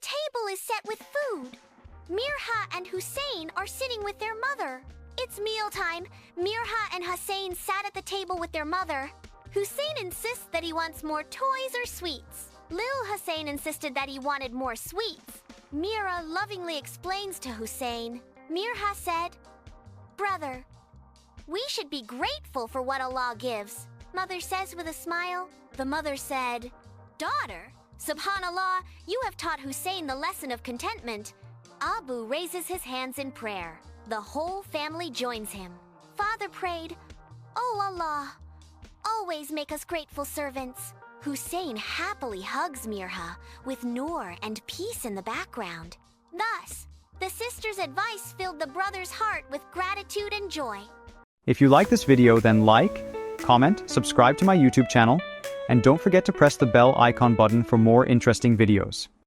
table is set with food. Mirha and Hussain are sitting with their mother. It's mealtime. Mirha and Hussain sat at the table with their mother. Hussain insists that he wants more toys or sweets. Lil Hussain insisted that he wanted more sweets. Mirha lovingly explains to Hussain. Mirha said, "Brother, we should be grateful for what Allah gives," Mother says with a smile. The mother said, "Daughter, Subhanallah, you have taught Hussain the lesson of contentment." Abu raises his hands in prayer. The whole family joins him. Father prayed, "Oh Allah, always make us grateful servants." Hussain happily hugs Mirha, with Noor and peace in the background. Thus, the sister's advice filled the brother's heart with gratitude and joy. If you like this video, then like, comment, subscribe to my YouTube channel, and don't forget to press the bell icon button for more interesting videos.